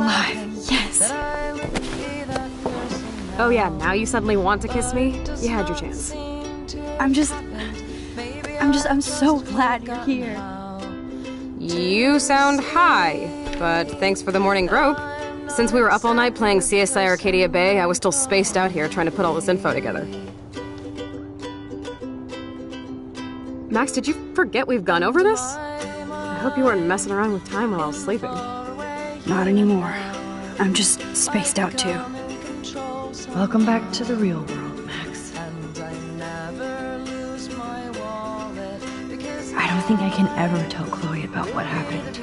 alive. Yes. Oh yeah, now you suddenly want to kiss me? You had your chance. I'm so glad you're here. You sound high, but thanks for the morning grope. Since we were up all night playing CSI Arcadia Bay, I was still spaced out here trying to put all this info together. Max, did you forget we've gone over this? I hope you weren't messing around with time while I was sleeping. Not anymore. I'm just spaced out too. Welcome back to the real world, Max. I don't think I can ever tell Chloe about what happened.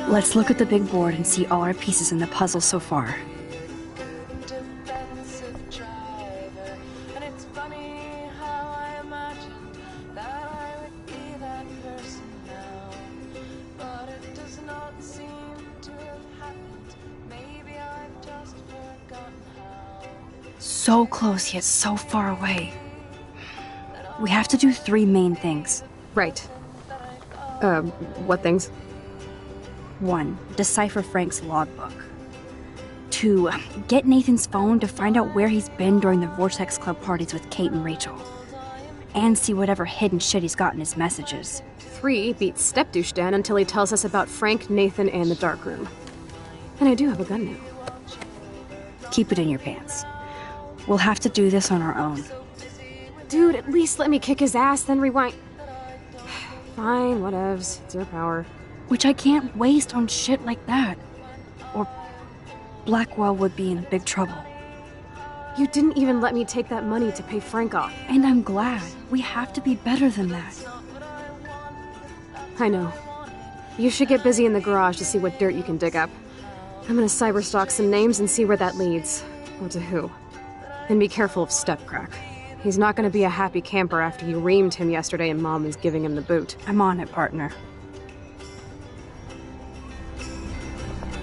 Let's look at the big board and see all our pieces in the puzzle so far. So close yet so far away. We have to do 3 main things. Right. What things? 1. Decipher Frank's logbook. 2. Get Nathan's phone to find out where he's been during the Vortex Club parties with Kate and Rachel. And see whatever hidden shit he's got in his messages. 3. Beat Stepdouche Dan until he tells us about Frank, Nathan, and the dark room. And I do have a gun now. Keep it in your pants. We'll have to do this on our own. Dude, at least let me kick his ass, then rewind. Fine, whatevs. It's your power. Which I can't waste on shit like that. Or Blackwell would be in big trouble. You didn't even let me take that money to pay Frank off. And I'm glad. We have to be better than that. I know. You should get busy in the garage to see what dirt you can dig up. I'm gonna cyberstalk some names and see where that leads. Or to who. And be careful of Stepcrack. He's not gonna be a happy camper after you reamed him yesterday and Mom is giving him the boot. I'm on it, partner.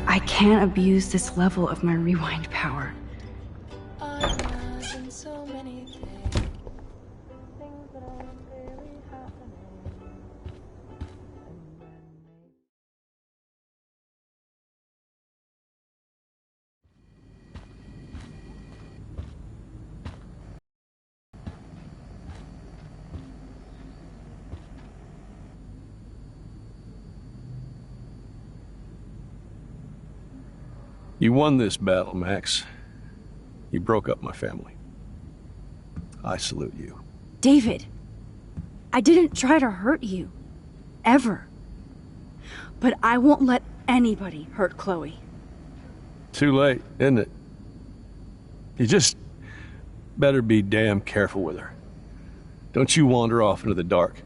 I can't abuse this level of my rewind power. You won this battle, Max. You broke up my family. I salute you. David, I didn't try to hurt you. Ever. But I won't let anybody hurt Chloe. Too late, isn't it? You just better be damn careful with her. Don't you wander off into the dark.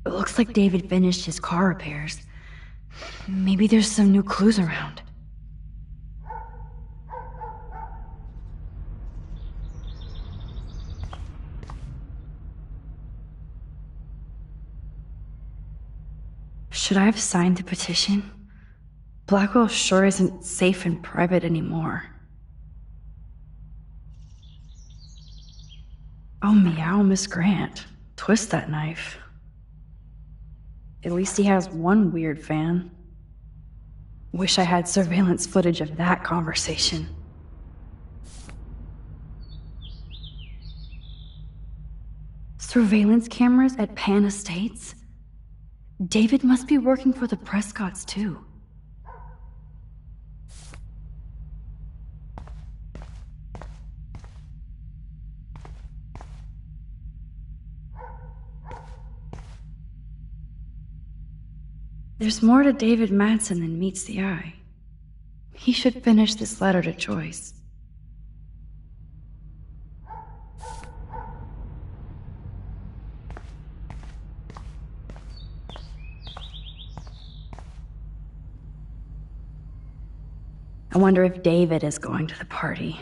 It looks like David finished his car repairs. Maybe there's some new clues around. Should I have signed the petition? Blackwell sure isn't safe and private anymore. Oh, meow, Miss Grant. Twist that knife. At least he has one weird fan. Wish I had surveillance footage of that conversation. Surveillance cameras at Pan Estates? David must be working for the Prescotts, too. There's more to David Madsen than meets the eye. He should finish this letter to Joyce. I wonder if David is going to the party.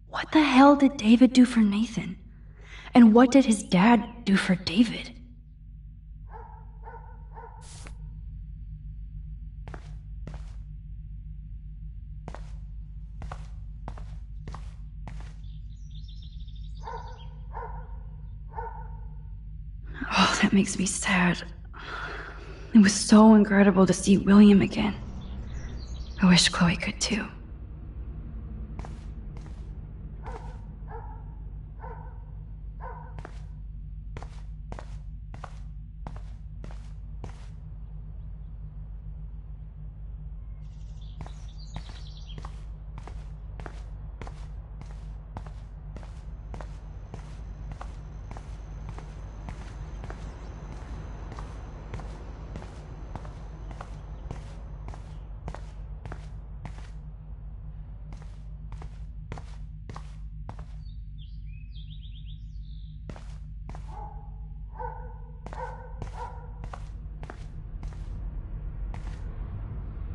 What the hell did David do for Nathan? And what did his dad do for David? Oh, that makes me sad. It was so incredible to see William again. I wish Chloe could too.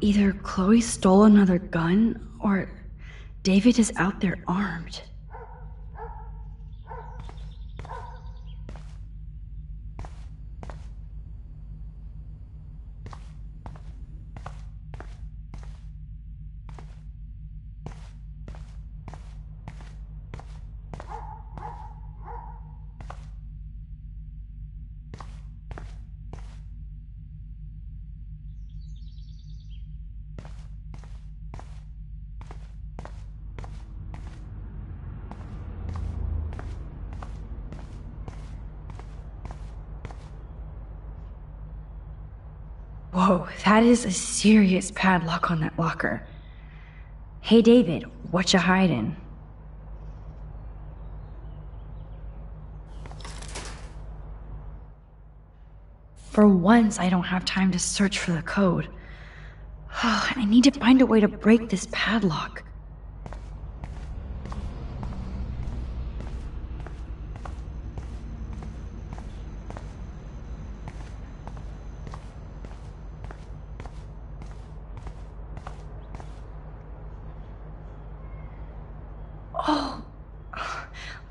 Either Chloe stole another gun, or David is out there armed. Whoa, that is a serious padlock on that locker. Hey David, what you hiding? For once, I don't have time to search for the code. I need to find a way to break this padlock. Oh,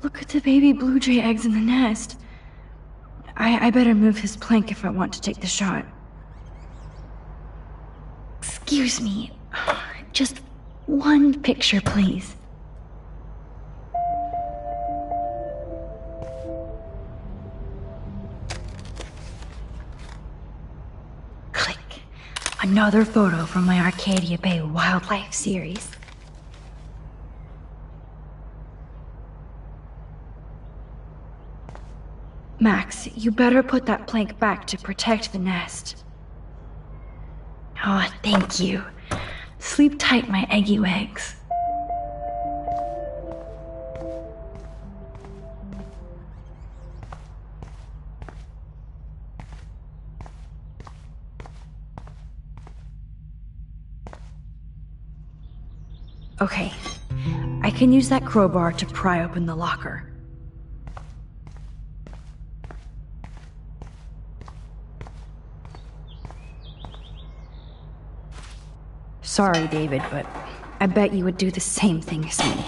look at the baby blue jay eggs in the nest. I better move his plank if I want to take the shot. Excuse me, just one picture, please. Click. Another photo from my Arcadia Bay wildlife series. Max, you better put that plank back to protect the nest. Oh, thank you. Sleep tight, my eggy legs. Okay, I can use that crowbar to pry open the locker. Sorry, David, but I bet you would do the same thing as me.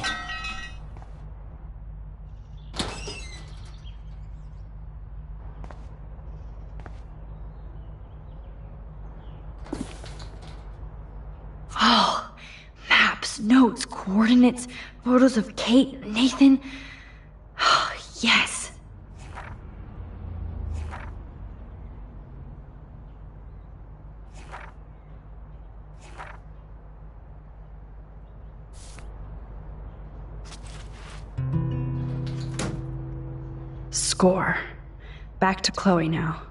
Oh, maps, notes, coordinates, photos of Kate, Nathan. Oh, yes. Score. Back to Chloe now.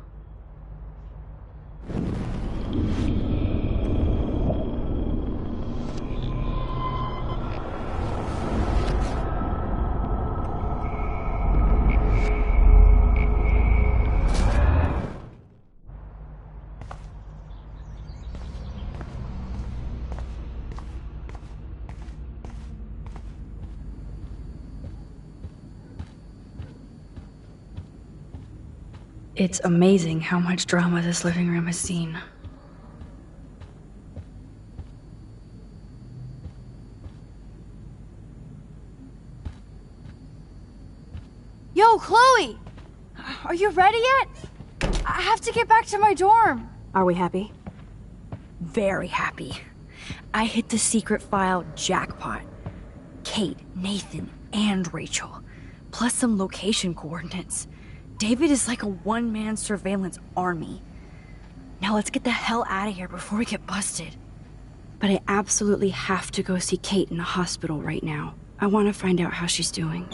It's amazing how much drama this living room has seen. Yo, Chloe! Are you ready yet? I have to get back to my dorm. Are we happy? Very happy. I hit the secret file jackpot. Kate, Nathan, and Rachel. Plus some location coordinates. David is like a one-man surveillance army. Now let's get the hell out of here before we get busted. But I absolutely have to go see Kate in the hospital right now. I want to find out how she's doing.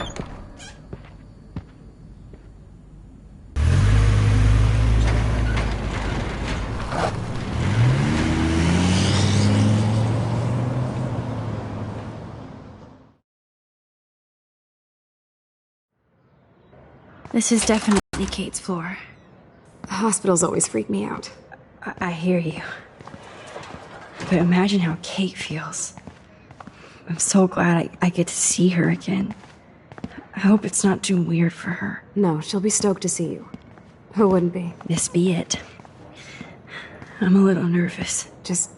This is definitely Kate's floor. Hospitals always freak me out. I hear you. But imagine how Kate feels. I'm so glad I get to see her again. I hope it's not too weird for her. No, she'll be stoked to see you. Who wouldn't be? This be it. I'm a little nervous. Just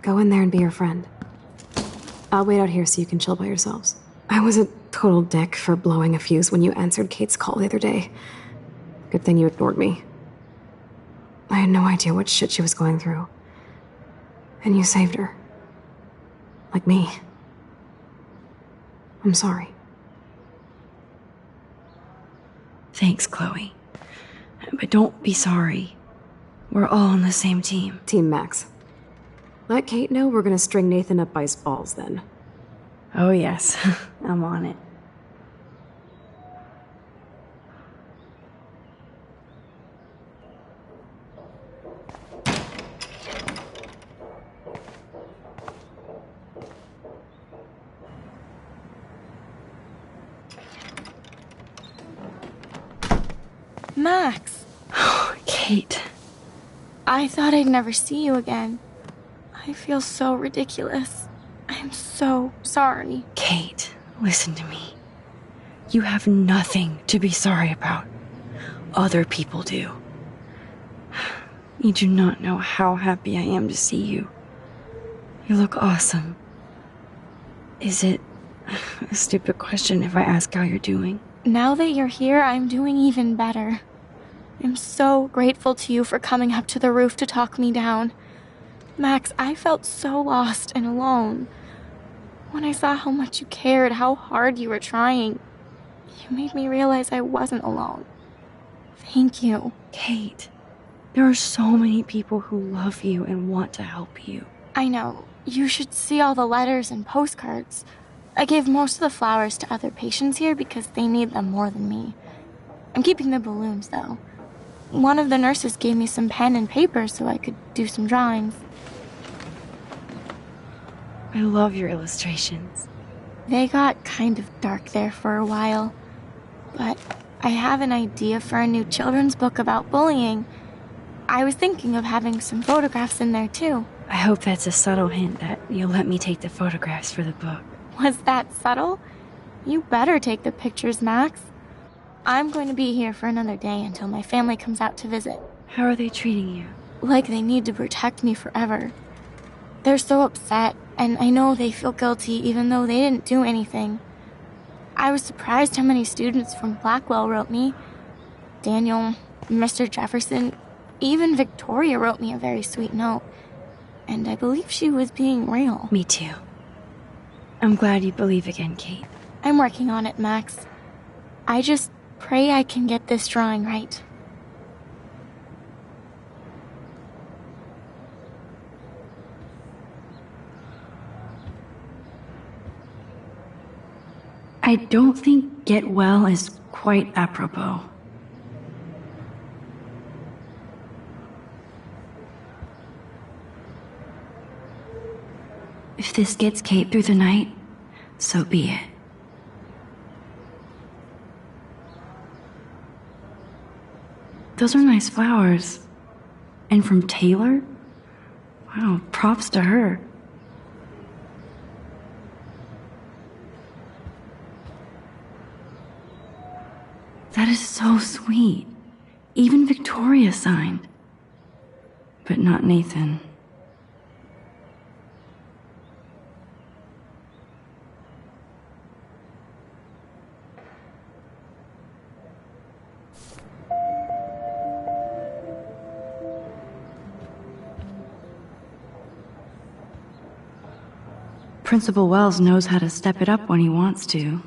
go in there and be your friend. I'll wait out here so you can chill by yourselves. I was a total dick for blowing a fuse when you answered Kate's call the other day. Good thing you ignored me. I had no idea what shit she was going through. And you saved her. Like me. I'm sorry. Thanks, Chloe. But don't be sorry. We're all on the same team. Team Max. Let Kate know we're gonna string Nathan up by his balls then. Oh yes, I'm on it. Max. Kate. I thought I'd never see you again. I feel so ridiculous. I'm so sorry. Kate, listen to me. You have nothing to be sorry about. Other people do. You do not know how happy I am to see you. You look awesome. Is it a stupid question if I ask how you're doing? Now that you're here, I'm doing even better. I'm so grateful to you for coming up to the roof to talk me down. Max, I felt so lost and alone. When I saw how much you cared, how hard you were trying, you made me realize I wasn't alone. Thank you. Kate, there are so many people who love you and want to help you. I know. You should see all the letters and postcards. I gave most of the flowers to other patients here because they need them more than me. I'm keeping the balloons, though. One of the nurses gave me some pen and paper so I could do some drawings. I love your illustrations. They got kind of dark there for a while. But I have an idea for a new children's book about bullying. I was thinking of having some photographs in there, too. I hope that's a subtle hint that you'll let me take the photographs for the book. Was that subtle? You better take the pictures, Max. I'm going to be here for another day until my family comes out to visit. How are they treating you? Like they need to protect me forever. They're so upset, and I know they feel guilty even though they didn't do anything. I was surprised how many students from Blackwell wrote me. Daniel, Mr. Jefferson, even Victoria wrote me a very sweet note. And I believe she was being real. Me too. I'm glad you believe again, Kate. I'm working on it, Max. I just pray I can get this drawing right. I don't think get well is quite apropos. If this gets Kate through the night, so be it. Those are nice flowers. And from Taylor? Wow, props to her. That is so sweet. Even Victoria signed. But not Nathan. Principal Wells knows how to step it up when he wants to.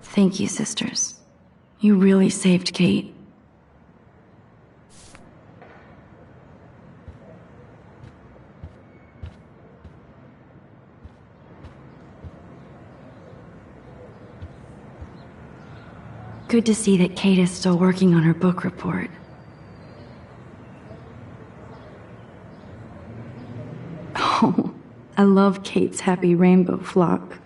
Thank you, sisters. You really saved Kate. Good to see that Kate is still working on her book report. Oh, I love Kate's happy rainbow flock.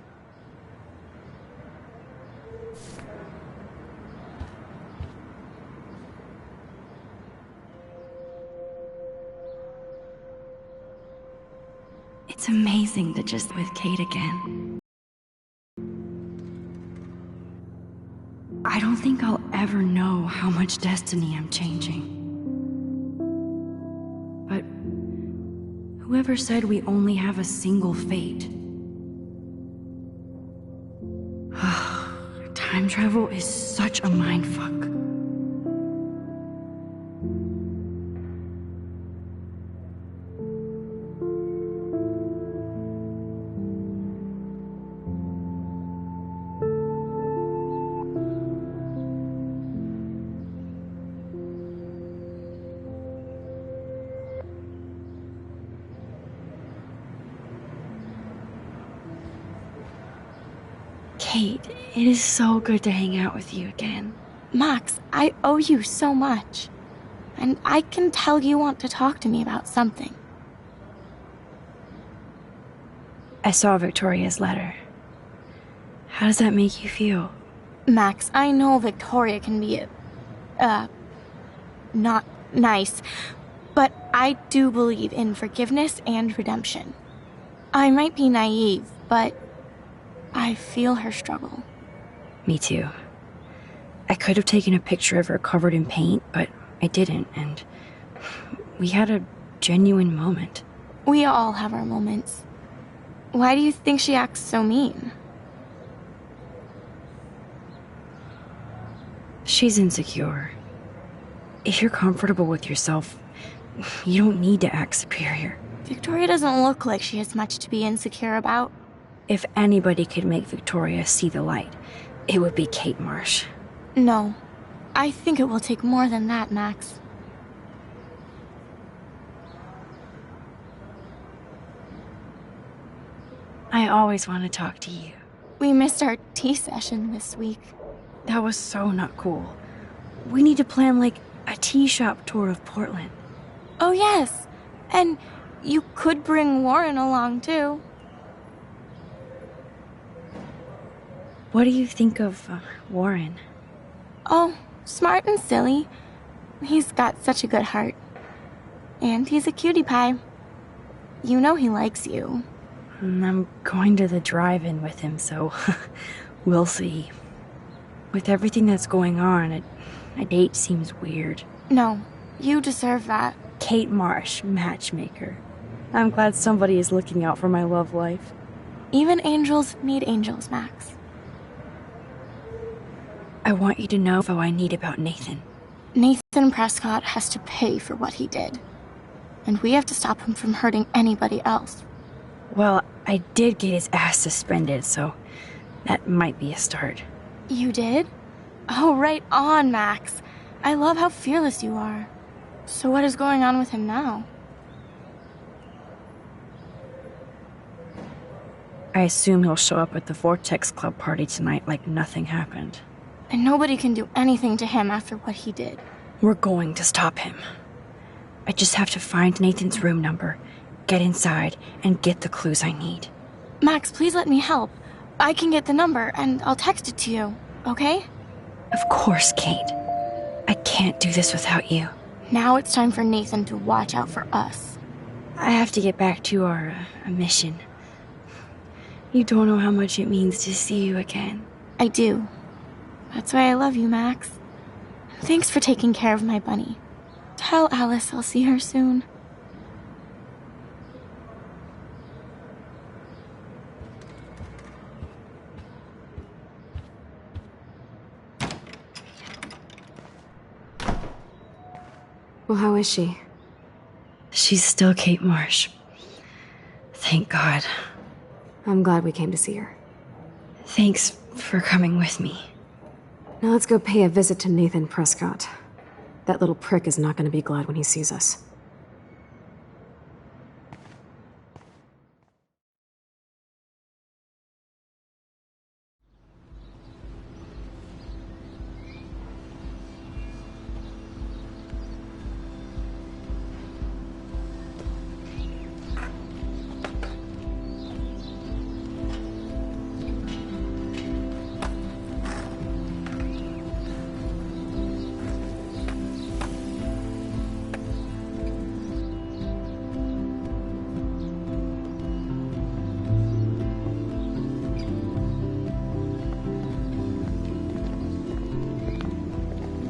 It's amazing to just with Kate again. I don't think I'll ever know how much destiny I'm changing. But whoever said we only have a single fate? Time travel is such a mindfuck. Kate, it is so good to hang out with you again. Max, I owe you so much. And I can tell you want to talk to me about something. I saw Victoria's letter. How does that make you feel? Max, I know Victoria can be not nice, but I do believe in forgiveness and redemption. I might be naive, but I feel her struggle. Me too. I could have taken a picture of her covered in paint, but I didn't, and we had a genuine moment. We all have our moments. Why do you think she acts so mean? She's insecure. If you're comfortable with yourself, you don't need to act superior. Victoria doesn't look like she has much to be insecure about. If anybody could make Victoria see the light, it would be Kate Marsh. No. I think it will take more than that, Max. I always want to talk to you. We missed our tea session this week. That was so not cool. We need to plan, like, a tea shop tour of Portland. Oh, yes. And you could bring Warren along, too. What do you think of Warren? Oh, smart and silly. He's got such a good heart. And he's a cutie pie. You know he likes you. I'm going to the drive-in with him, so we'll see. With everything that's going on, a date seems weird. No, you deserve that. Kate Marsh, matchmaker. I'm glad somebody is looking out for my love life. Even angels need angels, Max. I want you to know what I need about Nathan. Nathan Prescott has to pay for what he did. And we have to stop him from hurting anybody else. Well, I did get his ass suspended, so that might be a start. You did? Oh, right on, Max. I love how fearless you are. So what is going on with him now? I assume he'll show up at the Vortex Club party tonight like nothing happened. And nobody can do anything to him after what he did. We're going to stop him. I just have to find Nathan's room number, get inside, and get the clues I need. Max, please let me help. I can get the number, and I'll text it to you, okay? Of course, Kate. I can't do this without you. Now it's time for Nathan to watch out for us. I have to get back to our mission. You don't know how much it means to see you again. I do. That's why I love you, Max. Thanks for taking care of my bunny. Tell Alice I'll see her soon. Well, how is she? She's still Kate Marsh. Thank God. I'm glad we came to see her. Thanks for coming with me. Now let's go pay a visit to Nathan Prescott. That little prick is not going to be glad when he sees us.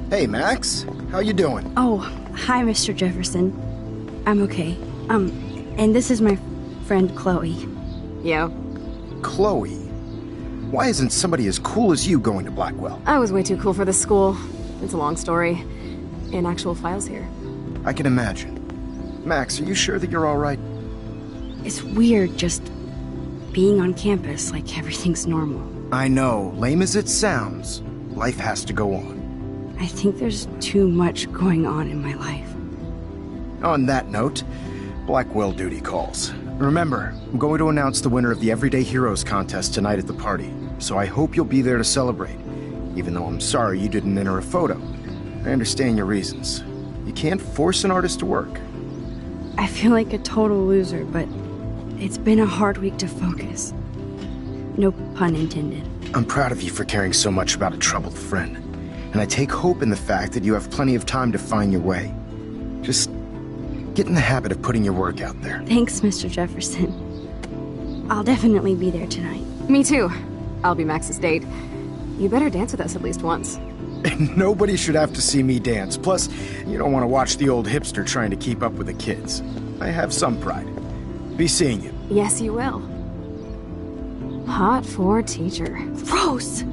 Hey, Max. How you doing? Oh, hi, Mr. Jefferson. I'm okay. And this is my friend Chloe. Yo. Chloe. Why isn't somebody as cool as you going to Blackwell? I was way too cool for this school. It's a long story. And actual files here. I can imagine. Max, are you sure that you're all right? It's weird just being on campus like everything's normal. I know. Lame as it sounds, life has to go on. I think there's too much going on in my life. On that note, Blackwell duty calls. Remember, I'm going to announce the winner of the Everyday Heroes contest tonight at the party, so I hope you'll be there to celebrate, even though I'm sorry you didn't enter a photo. I understand your reasons. You can't force an artist to work. I feel like a total loser, but it's been a hard week to focus. No pun intended. I'm proud of you for caring so much about a troubled friend. And I take hope in the fact that you have plenty of time to find your way. Just get in the habit of putting your work out there. Thanks, Mr. Jefferson. I'll definitely be there tonight. Me too. I'll be Max's date. You better dance with us at least once. And nobody should have to see me dance. Plus, you don't want to watch the old hipster trying to keep up with the kids. I have some pride. Be seeing you. Yes, you will. Hot for teacher. Rose!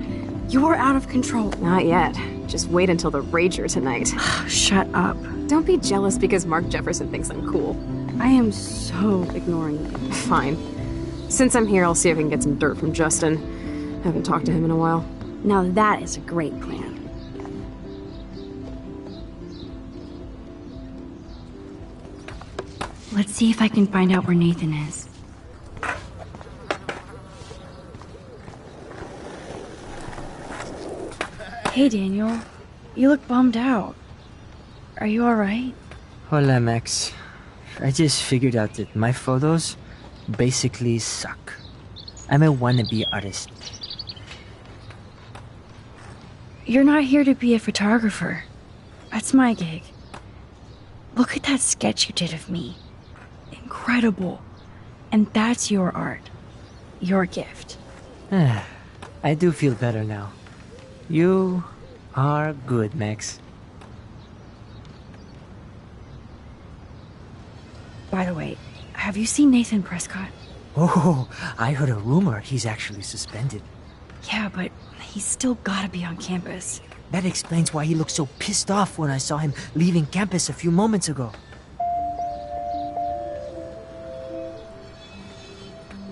You are out of control. Not yet. Just wait until the rager tonight. Shut up. Don't be jealous because Mark Jefferson thinks I'm cool. I am so ignoring you. Fine. Since I'm here, I'll see if I can get some dirt from Justin. Haven't talked to him in a while. Now that is a great plan. Let's see if I can find out where Nathan is. Hey, Daniel. You look bummed out. Are you alright? Hola, Max. I just figured out that my photos basically suck. I'm a wannabe artist. You're not here to be a photographer. That's my gig. Look at that sketch you did of me. Incredible. And that's your art. Your gift. I do feel better now. You are good, Max. By the way, have you seen Nathan Prescott? Oh, I heard a rumor he's actually suspended. Yeah, but he's still gotta be on campus. That explains why he looked so pissed off when I saw him leaving campus a few moments ago.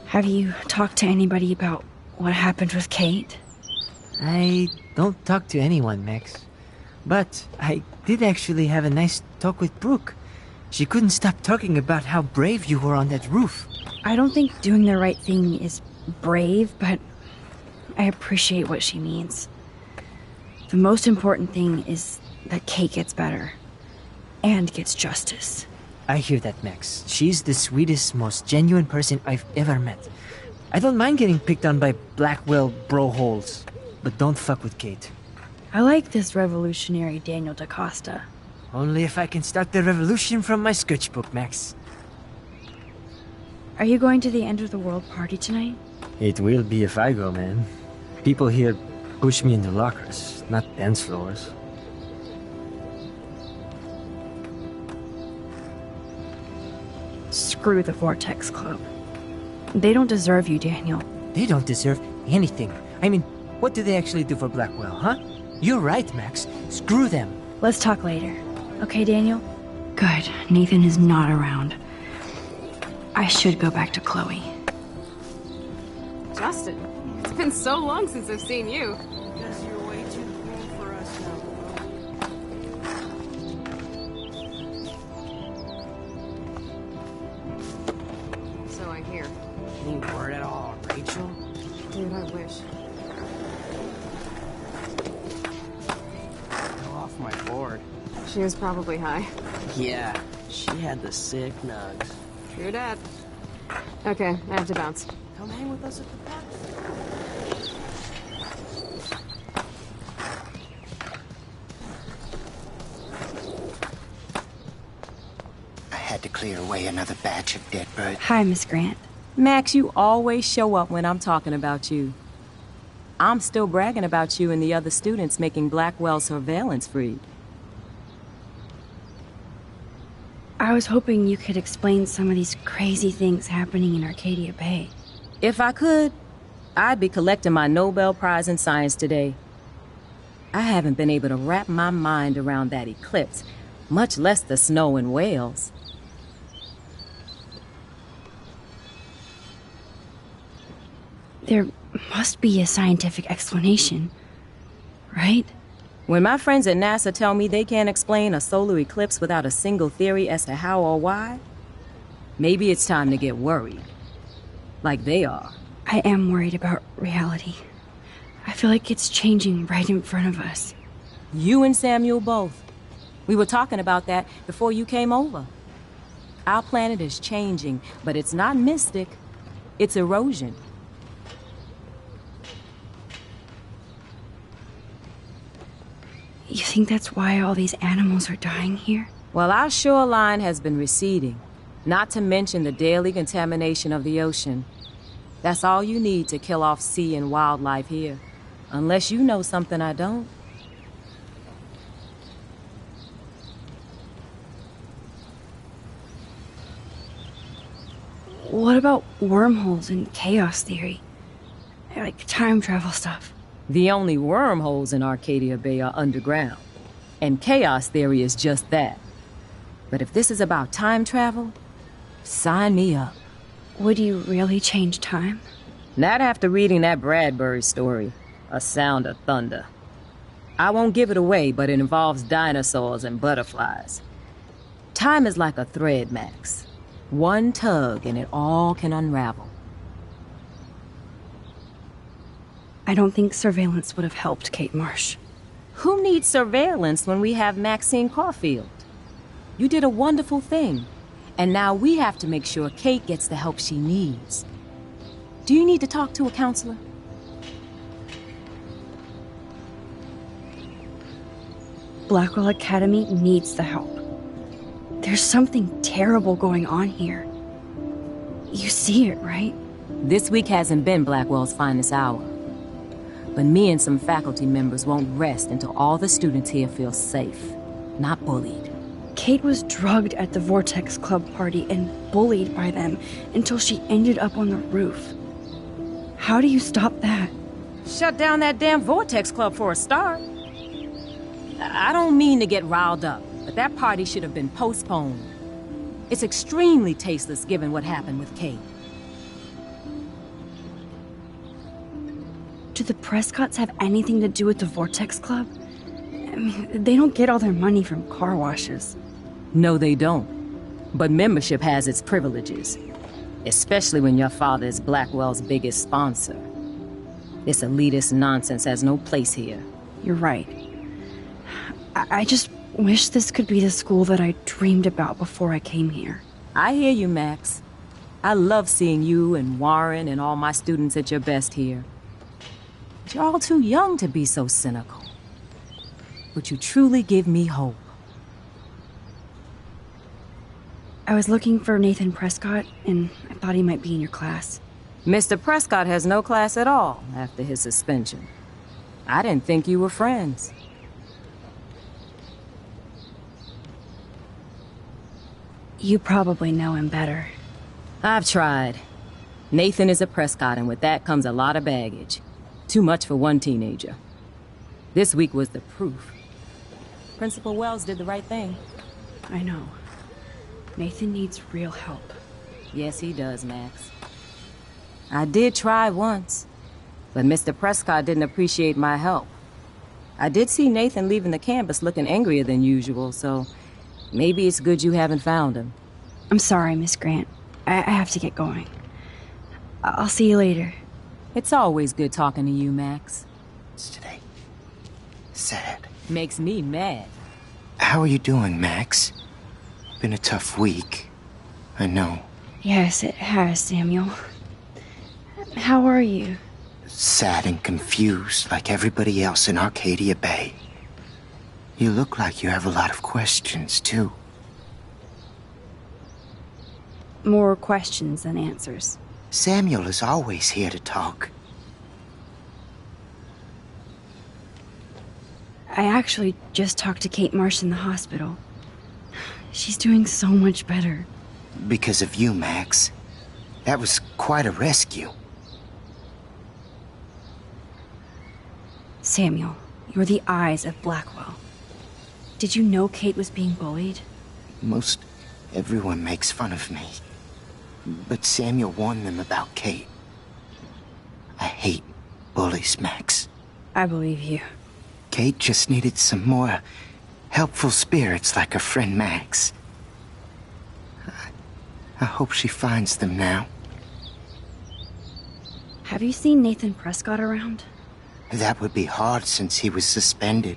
Have you talked to anybody about what happened with Kate? I don't talk to anyone, Max. But I did actually have a nice talk with Brooke. She couldn't stop talking about how brave you were on that roof. I don't think doing the right thing is brave, but I appreciate what she means. The most important thing is that Kate gets better. And gets justice. I hear that, Max. She's the sweetest, most genuine person I've ever met. I don't mind getting picked on by Blackwell bro-holes, but don't fuck with Kate. I like this revolutionary Daniel DaCosta. Only if I can start the revolution from my sketchbook, Max. Are you going to the end of the world party tonight? It will be if I go, man. People here push me into lockers, not dance floors. Screw the Vortex Club. They don't deserve you, Daniel. They don't deserve anything. I mean, what do they actually do for Blackwell, huh? You're right, Max. Screw them. Let's talk later. Okay, Daniel? Good. Nathan is not around. I should go back to Chloe. Justin, it's been so long since I've seen you. Because you're way too cool for us now. So I hear. Any word at all, Rachel? Dude, I wish. Go off my board. She was probably high. Yeah, she had the sick nugs. True dat. Okay, I have to bounce. Come hang with us at the park. I had to clear away another batch of dead birds. Hi, Miss Grant. Max, you always show up when I'm talking about you. I'm still bragging about you and the other students making Blackwell surveillance free. I was hoping you could explain some of these crazy things happening in Arcadia Bay. If I could, I'd be collecting my Nobel Prize in Science today. I haven't been able to wrap my mind around that eclipse, much less the snow in Wales. There must be a scientific explanation, right? When my friends at NASA tell me they can't explain a solar eclipse without a single theory as to how or why, maybe it's time to get worried. Like they are. I am worried about reality. I feel like it's changing right in front of us. You and Samuel both. We were talking about that before you came over. Our planet is changing, but it's not mystic. It's erosion. You think that's why all these animals are dying here? Well, our shoreline has been receding, not to mention the daily contamination of the ocean. That's all you need to kill off sea and wildlife here. Unless you know something I don't. What about wormholes and chaos theory? Like time travel stuff. The only wormholes in Arcadia Bay are underground. And chaos theory is just that. But if this is about time travel, sign me up. Would you really change time? Not after reading that Bradbury story, A Sound of Thunder. I won't give it away, but it involves dinosaurs and butterflies. Time is like a thread, Max. One tug and it all can unravel. I don't think surveillance would have helped Kate Marsh. Who needs surveillance when we have Maxine Caulfield? You did a wonderful thing, and now we have to make sure Kate gets the help she needs. Do you need to talk to a counselor? Blackwell Academy needs the help. There's something terrible going on here. You see it, right? This week hasn't been Blackwell's finest hour. But me and some faculty members won't rest until all the students here feel safe, not bullied. Kate was drugged at the Vortex Club party and bullied by them until she ended up on the roof. How do you stop that? Shut down that damn Vortex Club for a start. I don't mean to get riled up, but that party should have been postponed. It's extremely tasteless given what happened with Kate. Do the Prescotts have anything to do with the Vortex Club? I mean, they don't get all their money from car washes. No, they don't. But membership has its privileges. Especially when your father is Blackwell's biggest sponsor. This elitist nonsense has no place here. You're right. I just wish this could be the school that I dreamed about before I came here. I hear you, Max. I love seeing you and Warren and all my students at your best here. But you're all too young to be so cynical. But you truly give me hope. I was looking for Nathan Prescott, and I thought he might be in your class. Mr. Prescott has no class at all after his suspension. I didn't think you were friends. You probably know him better. I've tried. Nathan is a Prescott, and with that comes a lot of baggage. Too much for one teenager. This week was the proof. Principal Wells did the right thing. I know. Nathan needs real help. Yes, he does, Max. I did try once, but Mr. Prescott didn't appreciate my help. I did see Nathan leaving the campus looking angrier than usual, so maybe it's good you haven't found him. I'm sorry, Miss Grant. I have to get going. I'll see you later. It's always good talking to you, Max. It's today. Sad. Makes me mad. How are you doing, Max? Been a tough week. I know. Yes, it has, Samuel. How are you? Sad and confused like everybody else in Arcadia Bay. You look like you have a lot of questions, too. More questions than answers. Samuel is always here to talk. I actually just talked to Kate Marsh in the hospital. She's doing so much better. Because of you, Max. That was quite a rescue. Samuel, you're the eyes of Blackwell. Did you know Kate was being bullied? Most everyone makes fun of me. But Samuel warned them about Kate. I hate bullies, Max. I believe you. Kate just needed some more helpful spirits like her friend Max. I hope she finds them now. Have you seen Nathan Prescott around? That would be hard since he was suspended.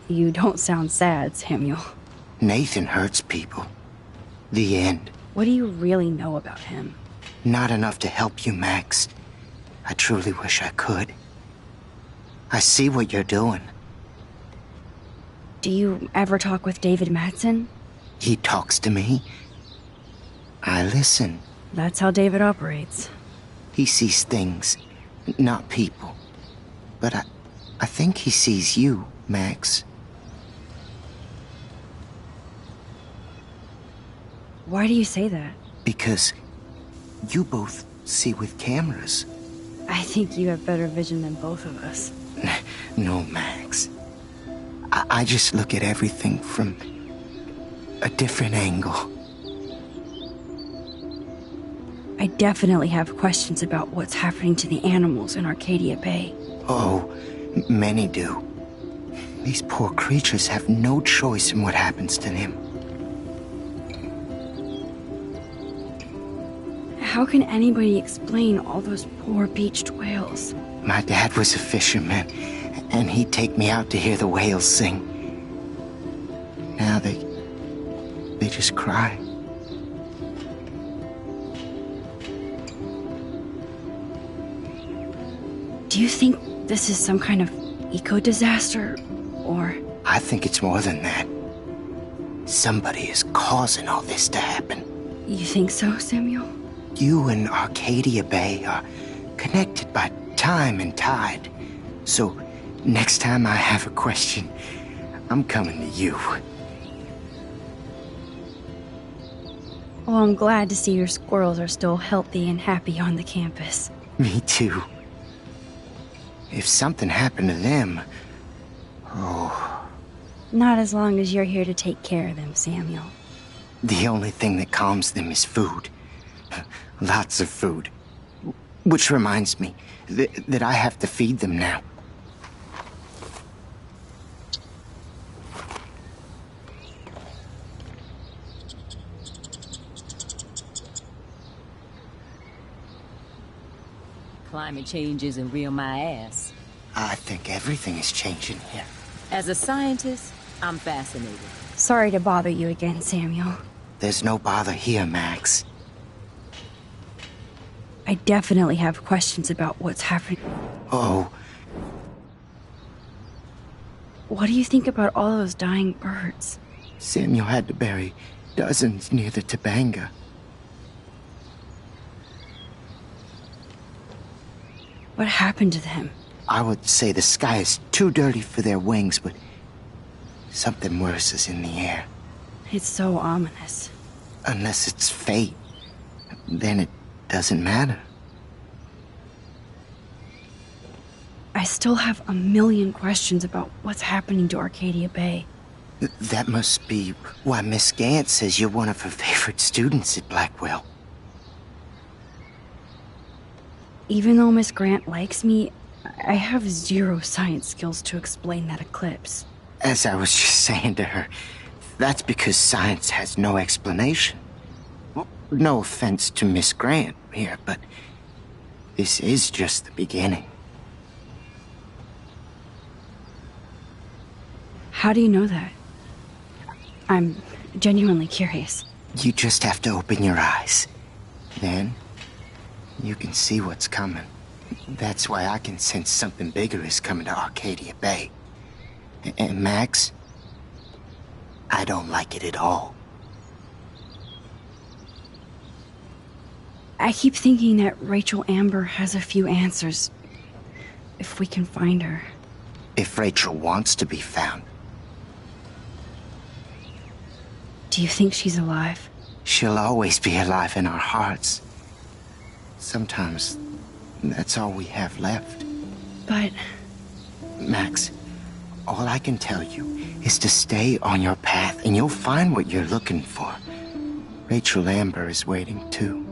You don't sound sad, Samuel. Nathan hurts people. The end. What do you really know about him? Not enough to help you, Max. I truly wish I could. I see what you're doing. Do you ever talk with David Madsen? He talks to me. I listen. That's how David operates. He sees things, not people. But I think he sees you, Max. Why do you say that? Because you both see with cameras. I think you have better vision than both of us. No, Max. I just look at everything from a different angle. I definitely have questions about what's happening to the animals in Arcadia Bay. Oh, many do. These poor creatures have no choice in what happens to them. How can anybody explain all those poor beached whales? My dad was a fisherman, and he'd take me out to hear the whales sing. Now they just cry. Do you think this is some kind of eco-disaster, or...? I think it's more than that. Somebody is causing all this to happen. You think so, Samuel? You and Arcadia Bay are connected by time and tide. So, next time I have a question, I'm coming to you. Well, I'm glad to see your squirrels are still healthy and happy on the campus. Me too. If something happened to them... Oh... Not as long as you're here to take care of them, Samuel. The only thing that calms them is food. Lots of food. Which reminds me that I have to feed them now. climate change isn't real my ass. I think everything is changing here. As a scientist, I'm fascinated. Sorry to bother you again, Samuel. There's no bother here, Max. I definitely have questions about what's happening. Oh, What do you think about all those dying birds? Samuel had to bury dozens near the Tabanga. What happened to them? I would say the sky is too dirty for their wings, but something worse is in the air. It's so ominous. Unless it's fate, then it doesn't matter. I still have a million questions about what's happening to Arcadia Bay. That must be why Miss Gant says you're one of her favorite students at Blackwell. Even though Miss Grant likes me, I have zero science skills to explain that eclipse. As I was just saying to her, that's because science has no explanation. Well, no offense to Miss Grant here, but this is just the beginning. How do you know that? I'm genuinely curious. You just have to open your eyes. Then, you can see what's coming. That's why I can sense something bigger is coming to Arcadia Bay. And Max, I don't like it at all. I keep thinking that Rachel Amber has a few answers. If we can find her. If Rachel wants to be found. Do you think she's alive? She'll always be alive in our hearts. Sometimes, that's all we have left. But... Max, all I can tell you is to stay on your path and you'll find what you're looking for. Rachel Amber is waiting too.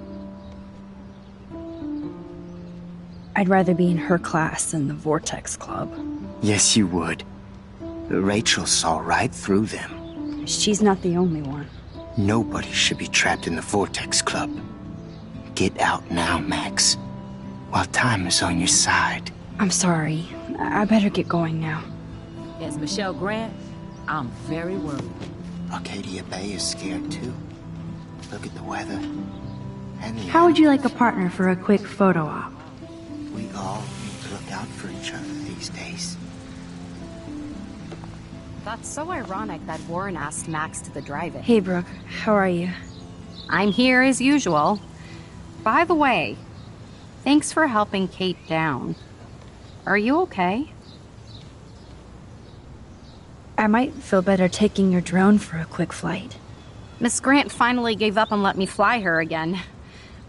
I'd rather be in her class than the Vortex Club. Yes, you would. Rachel saw right through them. She's not the only one. Nobody should be trapped in the Vortex Club. Get out now, Max, while time is on your side. I'm sorry. I better get going now. As Michelle Grant, I'm very worried. Arcadia Bay is scared too. Look at the weather. And the How would you like a partner for a quick photo op? We all need to look out for each other these days. That's so ironic that Warren asked Max to the drive-in. Hey, Brooke. How are you? I'm here as usual. By the way, thanks for helping Kate down. Are you okay? I might feel better taking your drone for a quick flight. Miss Grant finally gave up and let me fly her again.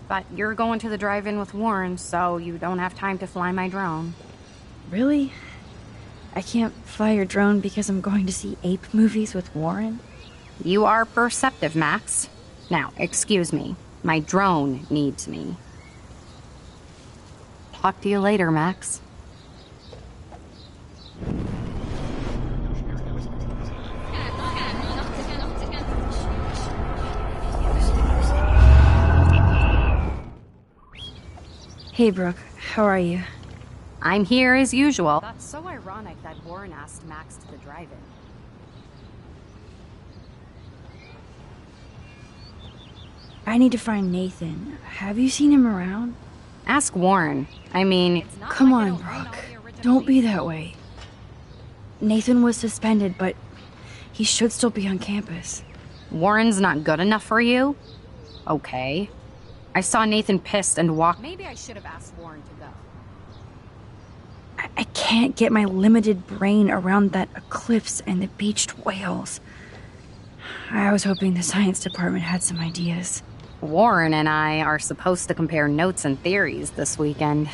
But you're going to the drive-in with Warren, so you don't have time to fly my drone. Really? I can't fly your drone because I'm going to see ape movies with Warren? You are perceptive, Max. Now, excuse me. My drone needs me. Talk to you later, Max. Hey, Brooke. How are you? I'm here as usual. That's so ironic that Warren asked Max to the drive-in. I need to find Nathan. Have you seen him around? Ask Warren. I mean... Come on, Brooke. Don't be that way. Nathan was suspended, but he should still be on campus. Warren's not good enough for you? Okay. I saw Nathan pissed and walk... Maybe I should have asked Warren to go. I can't get my limited brain around that eclipse and the beached whales. I was hoping the science department had some ideas. Warren and I are supposed to compare notes and theories this weekend.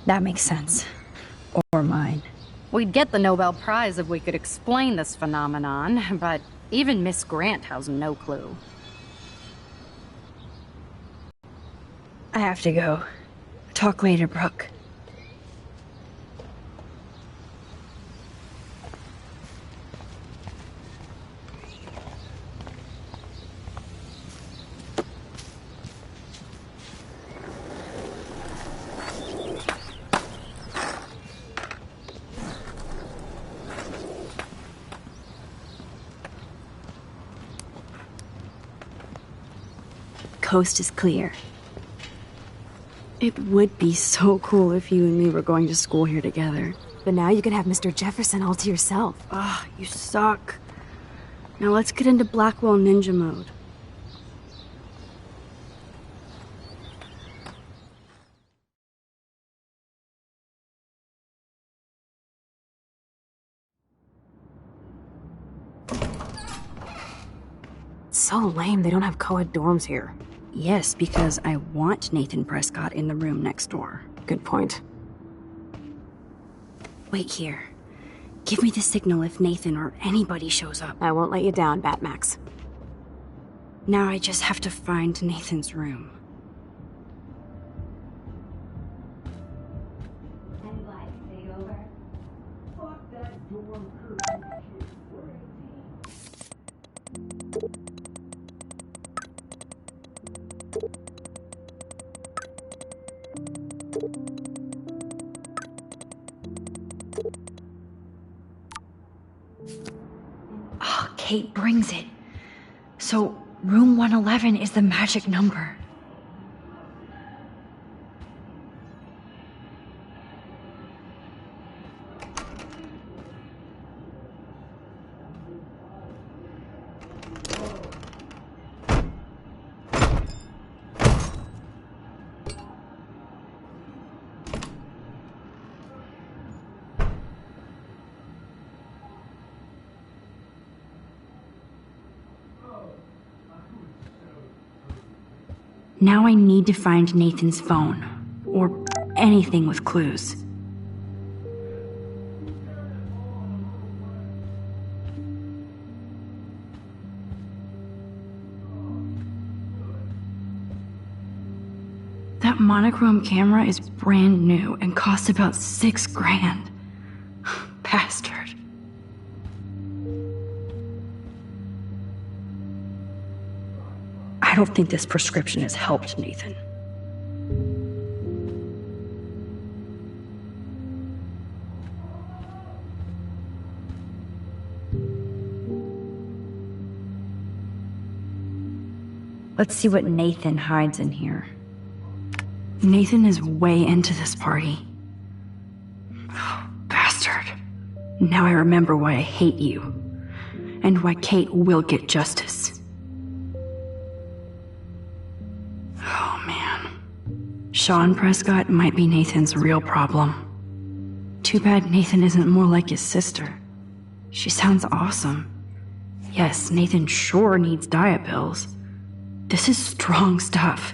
That makes sense. Or mine. We'd get the Nobel Prize if we could explain this phenomenon, but even Miss Grant has no clue. I have to go. Talk later, Brooke. coast is clear. It would be so cool if you and me were going to school here together. But now you can have Mr. Jefferson all to yourself. Ah, you suck. Now let's get into Blackwell Ninja mode. It's so lame they don't have co-ed dorms here. Yes, because I want Nathan Prescott in the room next door. Good point. Wait here. Give me the signal if Nathan or anybody shows up. I won't let you down, Batmax. Now I just have to find Nathan's room. Oh, Kate brings it. So, room 111 is the magic number. Now I need to find Nathan's phone, or anything with clues. That monochrome camera is brand new and costs about $6 grand. Bastard. I don't think this prescription has helped Nathan. Let's see what Nathan hides in here. Nathan is way into this party. Oh, bastard. Now I remember why I hate you, and why Kate will get justice. Oh, man. Sean Prescott might be Nathan's real problem. Too bad Nathan isn't more like his sister. She sounds awesome. Yes, Nathan sure needs diet pills. This is strong stuff.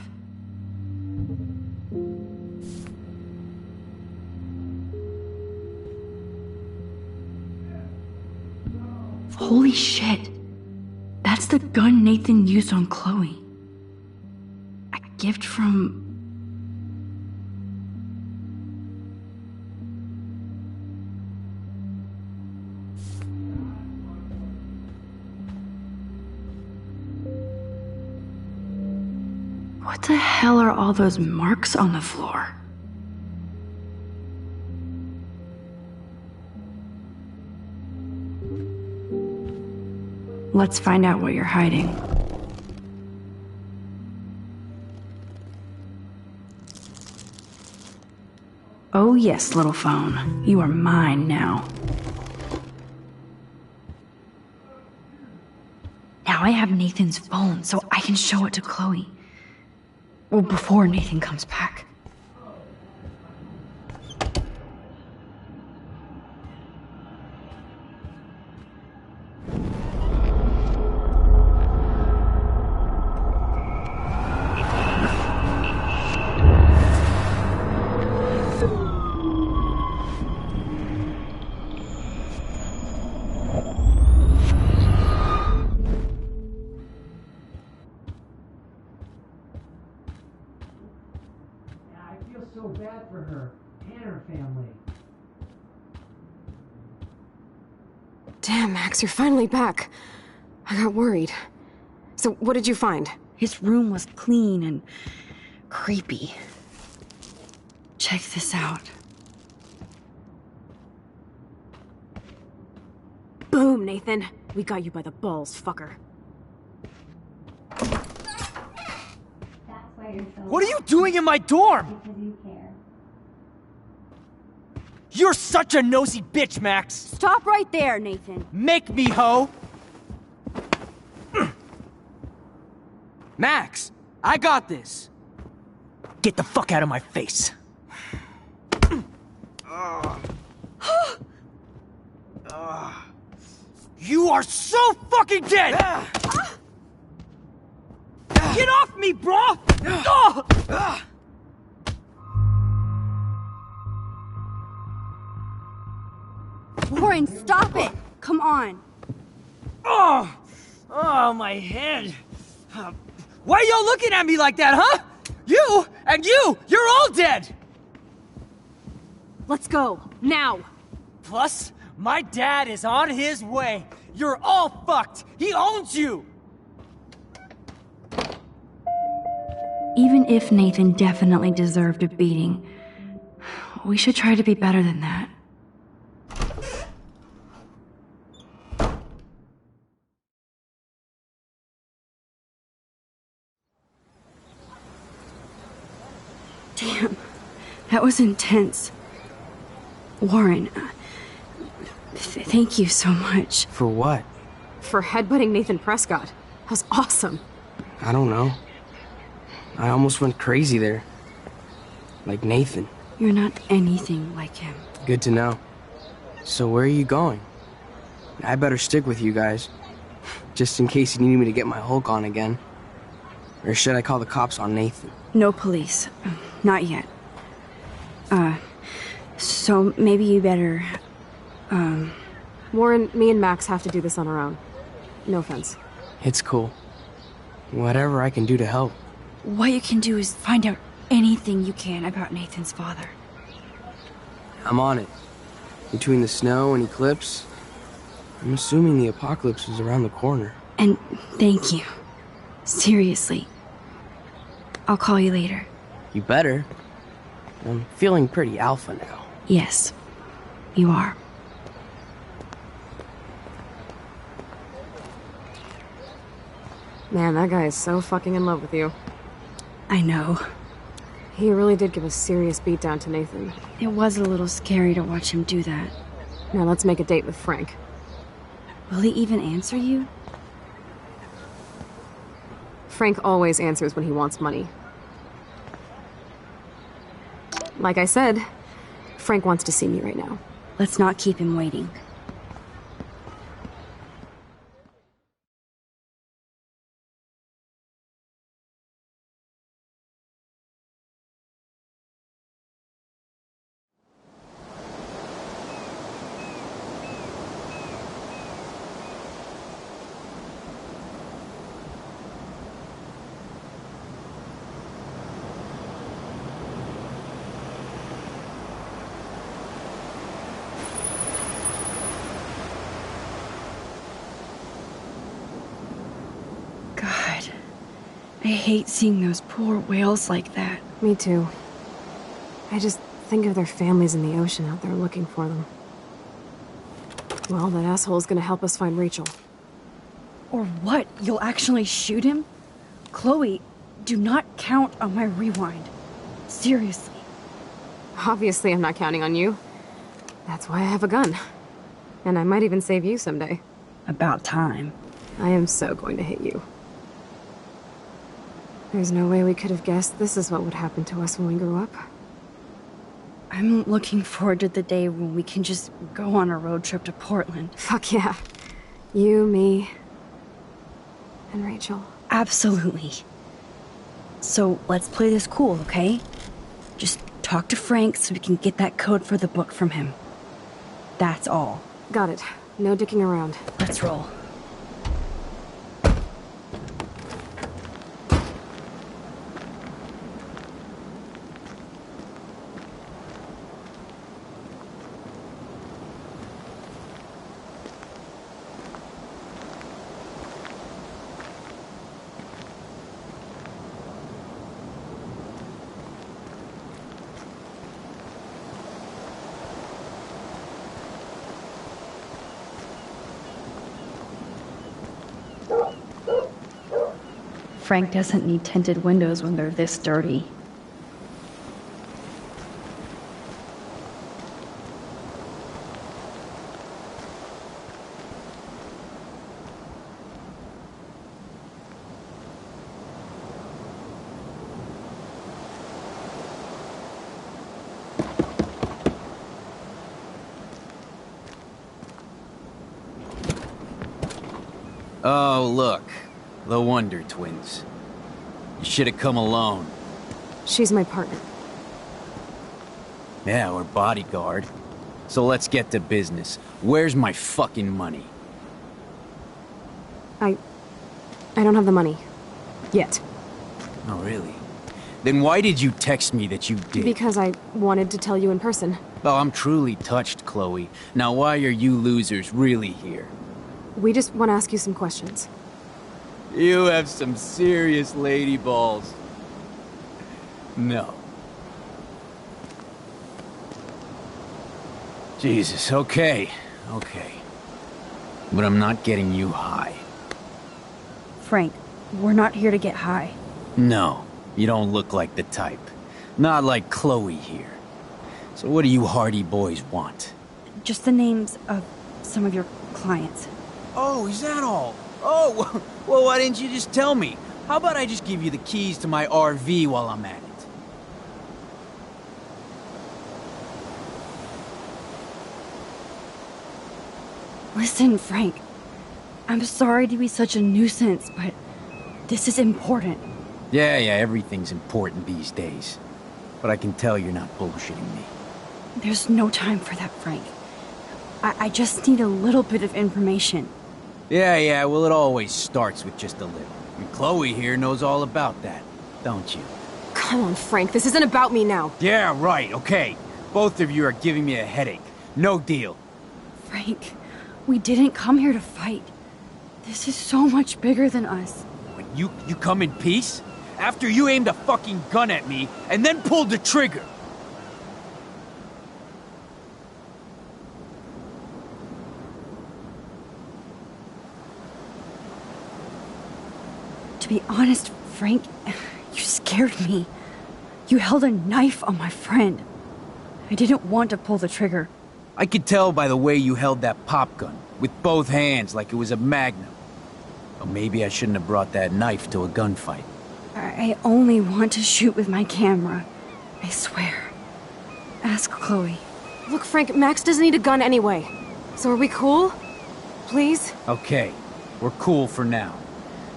Holy shit. That's the gun Nathan used on Chloe. A gift from... What the hell are all those marks on the floor? Let's find out what you're hiding. Oh yes, little phone. You are mine now. Now I have Nathan's phone, so I can show it to Chloe. Well, before Nathan comes back. So bad for her and her family. Damn, Max, you're finally back. I got worried. So, what did you find? His room was clean and creepy. Check this out. Boom, Nathan. We got you by the balls, fucker. What are you doing in my dorm? You're such a nosy bitch, Max! Stop right there, Nathan. Make me, ho! Max! I got this! Get the fuck out of my face! You are so fucking dead! Get off me, bro! Warren, stop it! Come on. Oh, my head. Why are y'all looking at me like that, huh? You and you're all dead! Let's go, now! Plus, my dad is on his way. You're all fucked. He owns you! Even if Nathan definitely deserved a beating, we should try to be better than that. Damn, that was intense. Warren, thank you so much. For what? For headbutting Nathan Prescott. That was awesome. I don't know. I almost went crazy there. Like Nathan. You're not anything like him. Good to know. So where are you going? I better stick with you guys. Just in case you need me to get my Hulk on again. Or should I call the cops on Nathan? No police. Not yet. So maybe you better, Warren, me and Max have to do this on our own. No offense. It's cool. Whatever I can do to help. What you can do is find out anything you can about Nathan's father. I'm on it. Between the snow and eclipse, I'm assuming the apocalypse is around the corner. And thank you. Seriously. I'll call you later. You better. I'm feeling pretty alpha now. Yes, you are. Man, that guy is so fucking in love with you. I know. He really did give a serious beatdown to Nathan. It was a little scary to watch him do that. Now let's make a date with Frank. Will he even answer you? Frank always answers when he wants money. Like I said, Frank wants to see me right now. Let's not keep him waiting. I hate seeing those poor whales like that. Me too. I just think of their families in the ocean out there looking for them. Well, that asshole's gonna help us find Rachel. Or what? You'll actually shoot him? Chloe, do not count on my rewind. Seriously. Obviously, I'm not counting on you. That's why I have a gun. And I might even save you someday. About time. I am so going to hit you. There's no way we could have guessed this is what would happen to us when we grew up. I'm looking forward to the day when we can just go on a road trip to Portland. Fuck yeah. You, me, and Rachel. Absolutely. So let's play this cool, okay? Just talk to Frank so we can get that code for the book from him. That's all. Got it. No dicking around. Let's roll. Frank doesn't need tinted windows when they're this dirty. Oh, look. The Wonder Twins. You should have come alone. She's my partner. Yeah, we're bodyguard. So let's get to business. Where's my fucking money? I don't have the money. Yet. Oh, really? Then why did you text me that you did? Because I wanted to tell you in person. Oh, I'm truly touched, Chloe. Now why are you losers really here? We just want to ask you some questions. You have some serious lady balls. No. Jesus, okay. But I'm not getting you high. Frank, we're not here to get high. No, you don't look like the type. Not like Chloe here. So what do you hardy boys want? Just the names of some of your clients. Oh, is that all? Oh, well, why didn't you just tell me? How about I just give you the keys to my RV while I'm at it? Listen, Frank. I'm sorry to be such a nuisance, but this is important. Yeah, everything's important these days. But I can tell you're not bullshitting me. There's no time for that, Frank. I just need a little bit of information. Yeah, well, it always starts with just a little. And Chloe here knows all about that, don't you? Come on, Frank, this isn't about me now. Yeah, right, okay. Both of you are giving me a headache. No deal. Frank, we didn't come here to fight. This is so much bigger than us. What, you come in peace? After you aimed a fucking gun at me, and then pulled the trigger! To be honest, Frank, you scared me. You held a knife on my friend. I didn't want to pull the trigger. I could tell by the way you held that pop gun, with both hands like it was a magnum. Or maybe I shouldn't have brought that knife to a gunfight. I only want to shoot with my camera. I swear. Ask Chloe. Look, Frank, Max doesn't need a gun anyway. So are we cool? Please? Okay, we're cool for now.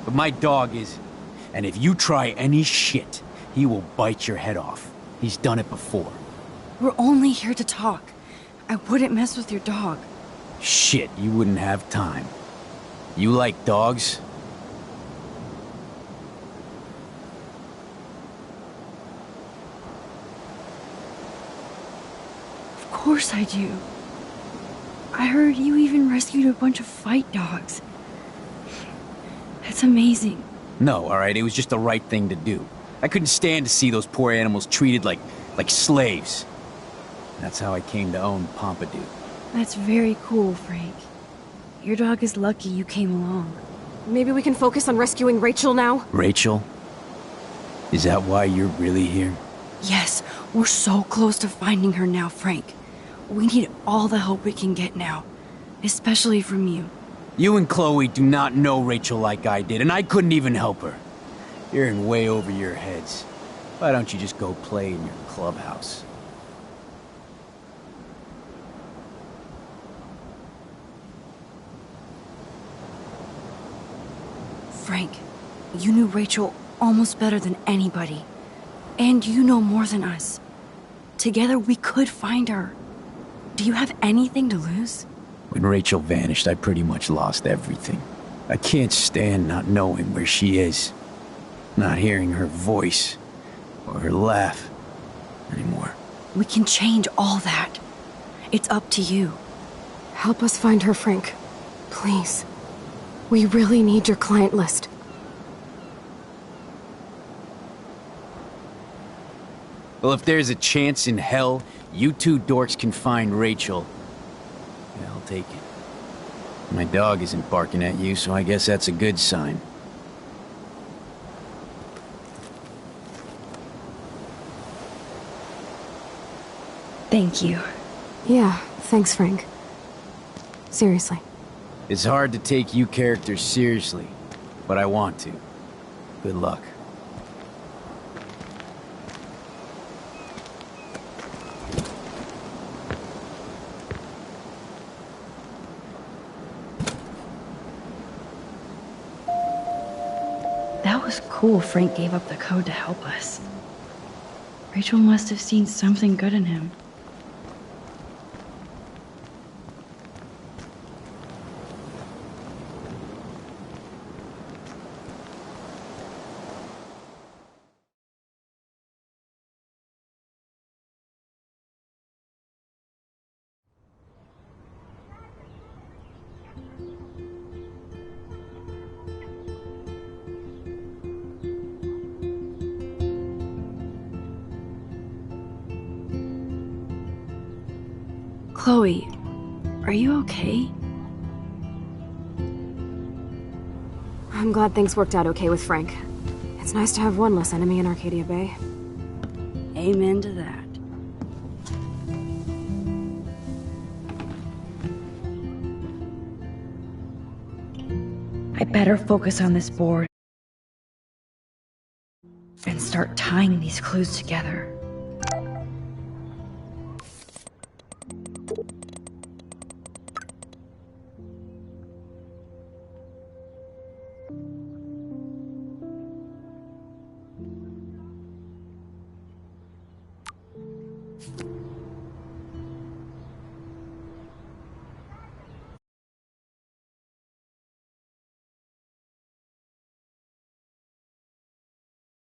But my dog isn't. And if you try any shit, he will bite your head off. He's done it before. We're only here to talk. I wouldn't mess with your dog. Shit, you wouldn't have time. You like dogs? Of course I do. I heard you even rescued a bunch of fight dogs. That's amazing. No, alright, it was just the right thing to do. I couldn't stand to see those poor animals treated like slaves. That's how I came to own Pompidou. That's very cool, Frank. Your dog is lucky you came along. Maybe we can focus on rescuing Rachel now? Rachel? Is that why you're really here? Yes, we're so close to finding her now, Frank. We need all the help we can get now. Especially from you. You and Chloe do not know Rachel like I did, and I couldn't even help her. You're in way over your heads. Why don't you just go play in your clubhouse? Frank, you knew Rachel almost better than anybody. And you know more than us. Together we could find her. Do you have anything to lose? When Rachel vanished, I pretty much lost everything. I can't stand not knowing where she is. Not hearing her voice or her laugh anymore. We can change all that. It's up to you. Help us find her, Frank. Please. We really need your client list. Well, if there's a chance in hell, you two dorks can find Rachel. Yeah, I'll take it. My dog isn't barking at you, so I guess that's a good sign. Thank you. Yeah, thanks, Frank. Seriously. It's hard to take you characters seriously, but I want to. Good luck. That was cool Frank gave up the code to help us. Rachel must have seen something good in him. Chloe, are you okay? I'm glad things worked out okay with Frank. It's nice to have one less enemy in Arcadia Bay. Amen to that. I better focus on this board and start tying these clues together.